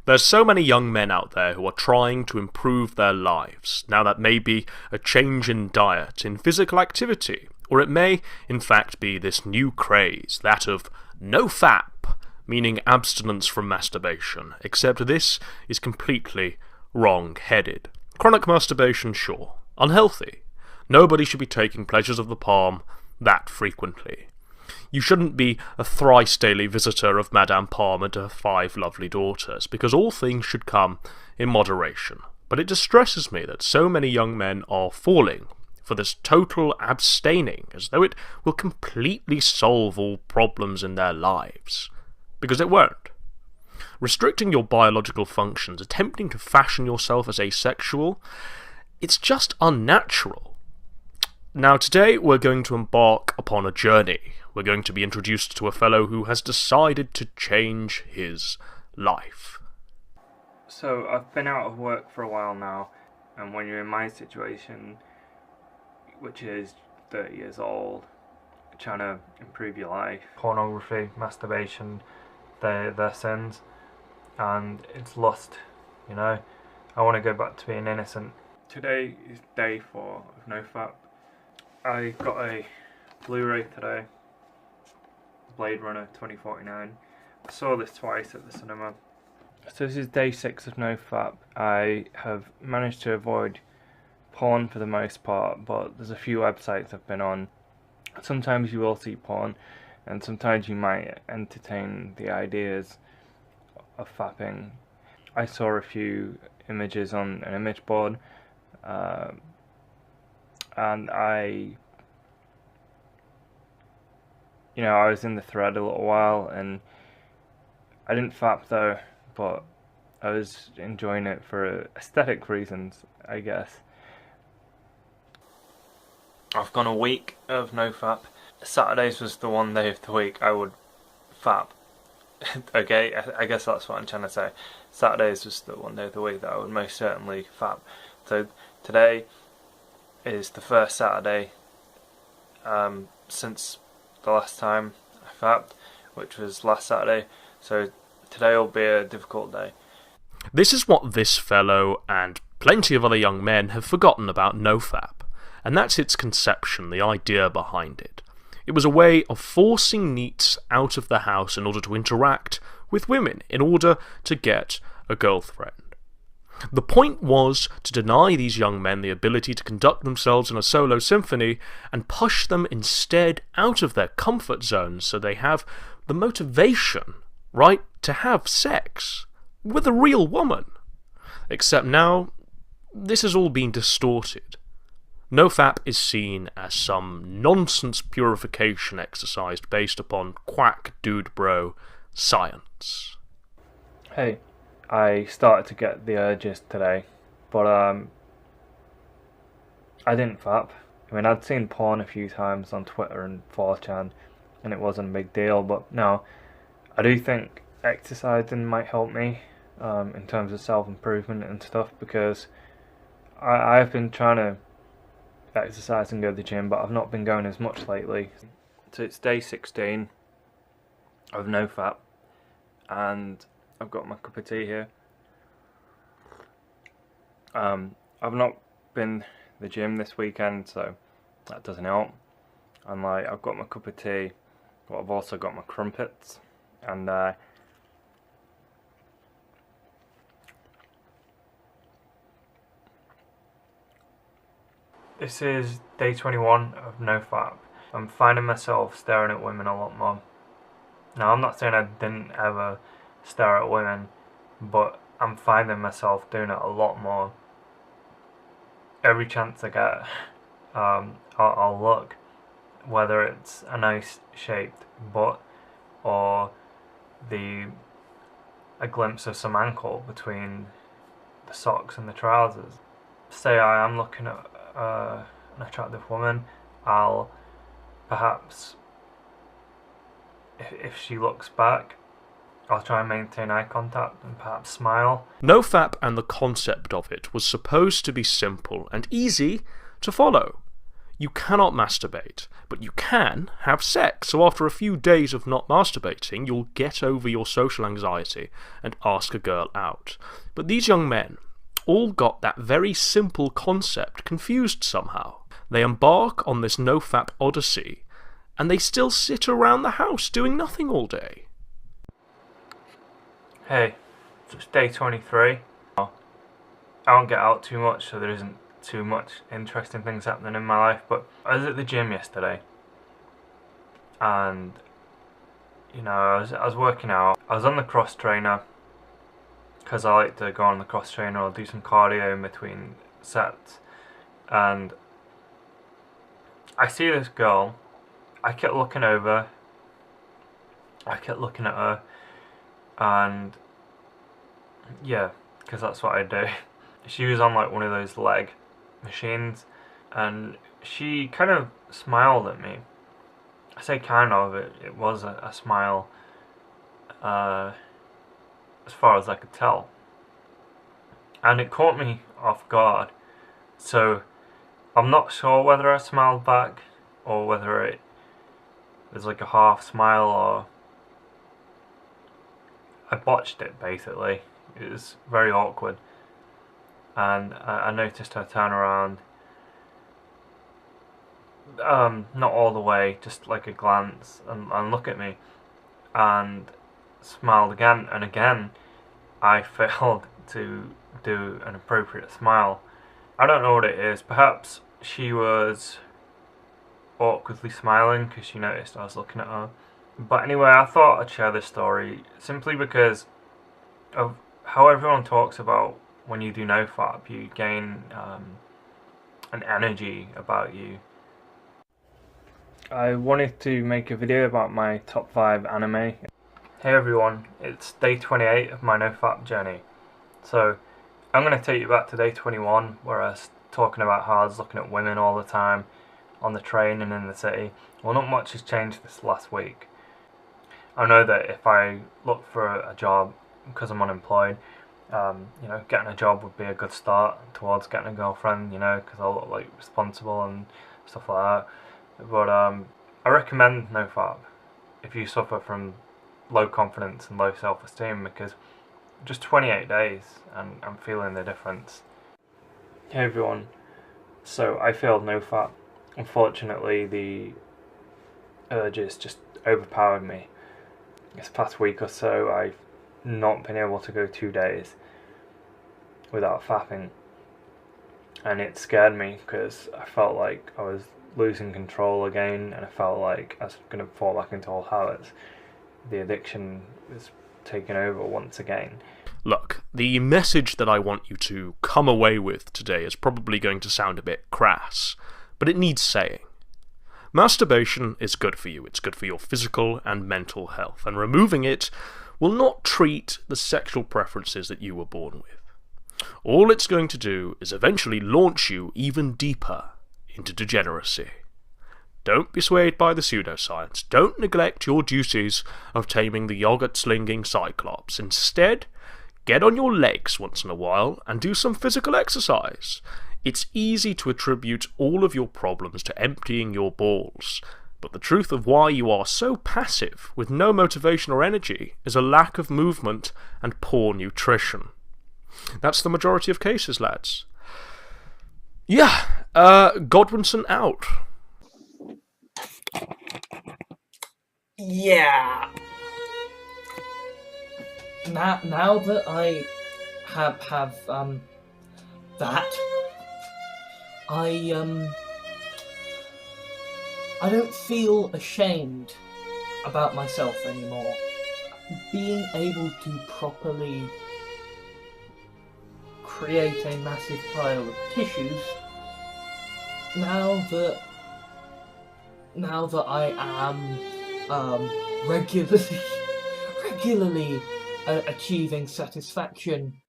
There's so many young men out there who are trying to improve their lives. Now that may be a change in diet, in physical activity, or it may in fact be this new craze, that of NoFap, meaning abstinence from masturbation, except this is completely wrong-headed. Chronic masturbation, sure. Unhealthy. Nobody should be taking pleasures of the palm that frequently. You shouldn't be a thrice daily visitor of Madame Palm and her 5 lovely daughters, because all things should come in moderation. But it distresses me that so many young men are falling for this total abstaining, as though it will completely solve all problems in their lives. Because it won't. Restricting your biological functions, attempting to fashion yourself as asexual, it's just unnatural. Now today we're going to embark upon a journey. We're going to be introduced to a fellow who has decided to change his life. So I've been out of work for a while now, and when you're in my situation, which is 30 years old, trying to improve your life, pornography, masturbation, they're sins, and it's lust, you know. I want to go back to being innocent. Today is day 4 of NoFap. I got a Blu-ray today, Blade Runner 2049. I saw this twice at the cinema. So this is day 6 of NoFap. I have managed to avoid porn for the most part, but there's a few websites I've been on. Sometimes you will see porn, and sometimes you might entertain the ideas of fapping. I saw a few images on an image board, and I was in the thread a little while, and I didn't fap though, but I was enjoying it for aesthetic reasons, I guess. I've gone a week of NoFap. Saturdays was the one day of the week I would fap. Okay, I guess that's what I'm trying to say. Saturdays was the one day of the week that I would most certainly fap. So today is the first Saturday since the last time I fapped, which was last Saturday. So today will be a difficult day. This is what this fellow and plenty of other young men have forgotten about NoFap, and that's its conception, the idea behind it. It was a way of forcing neets out of the house in order to interact with women, in order to get a girlfriend. The point was to deny these young men the ability to conduct themselves in a solo symphony and push them instead out of their comfort zones so they have the motivation, right, to have sex with a real woman. Except now, this has all been distorted. NoFap is seen as some nonsense purification exercise based upon quack dude bro science. Hey, I started to get the urges today, but I didn't fap. I mean, I'd seen porn a few times on Twitter and 4chan, and it wasn't a big deal, but no, I do think exercising might help me in terms of self-improvement and stuff, because I've been trying to exercise and go to the gym, but I've not been going as much lately. So it's day 16 of NoFap, and I've got my cup of tea here. I've not been to the gym this weekend, so that doesn't help. And I've got my cup of tea, but I've also got my crumpets, and this is day 21 of NoFap. I'm finding myself staring at women a lot more. Now, I'm not saying I didn't ever stare at women, but I'm finding myself doing it a lot more. Every chance I get, I'll look, whether it's a nice shaped butt or a glimpse of some ankle between the socks and the trousers. Say I am looking at an attractive woman, I'll perhaps, if she looks back, I'll try and maintain eye contact and perhaps smile. NoFap and the concept of it was supposed to be simple and easy to follow. You cannot masturbate, but you can have sex. So after a few days of not masturbating, you'll get over your social anxiety and ask a girl out. But these young men all got that very simple concept confused somehow. They embark on this NoFap odyssey, and they still sit around the house doing nothing all day. Hey, so it's day 23. I don't get out too much, so there isn't too much interesting things happening in my life, but I was at the gym yesterday, and I was working out. I was on the cross trainer, because I like to go on the cross trainer or do some cardio in between sets, and I see this girl. I kept looking over, I kept looking at her, and yeah, because that's what I do. She was on like one of those leg machines, and she kind of smiled at me. I say kind of, it was a smile, as far as I could tell, and it caught me off guard. So I'm not sure whether I smiled back or whether it was like a half smile, or I botched it basically. It was very awkward, and I noticed her turn around, not all the way, just like a glance, and look at me, and smiled again, and again I failed to do an appropriate smile. I don't know what it is. Perhaps she was awkwardly smiling because she noticed I was looking at her. But anyway, I thought I'd share this story simply because of how everyone talks about when you do NoFap, you gain an energy about you. I wanted to make a video about my top 5 anime. Hey everyone, it's day 28 of my NoFap journey. So I'm going to take you back to day 21, where I was talking about how I was looking at women all the time on the train and in the city. Well, not much has changed this last week. I know that if I look for a job because I'm unemployed, getting a job would be a good start towards getting a girlfriend, because I'll look like responsible and stuff like that. But I recommend NoFap if you suffer from low confidence and low self-esteem, because just 28 days and I'm feeling the difference. Hey everyone, so I failed NoFap. Unfortunately, the urges just overpowered me. This past week or so, I've not been able to go 2 days without fapping, and it scared me because I felt like I was losing control again, and I felt like I was going to fall back into old habits. The addiction was taking over once again. Look, the message that I want you to come away with today is probably going to sound a bit crass, but it needs saying. Masturbation is good for you. It's good for your physical and mental health, and removing it will not treat the sexual preferences that you were born with. All it's going to do is eventually launch you even deeper into degeneracy. Don't be swayed by the pseudoscience. Don't neglect your duties of taming the yogurt-slinging cyclops. Instead, get on your legs once in a while and do some physical exercise. It's easy to attribute all of your problems to emptying your balls, but the truth of why you are so passive with no motivation or energy is a lack of movement and poor nutrition. That's the majority of cases, lads. Yeah, Godwinson out. Yeah. Now that I have that, I don't feel ashamed about myself anymore. Being able to properly create a massive pile of tissues, now that I am regularly achieving satisfaction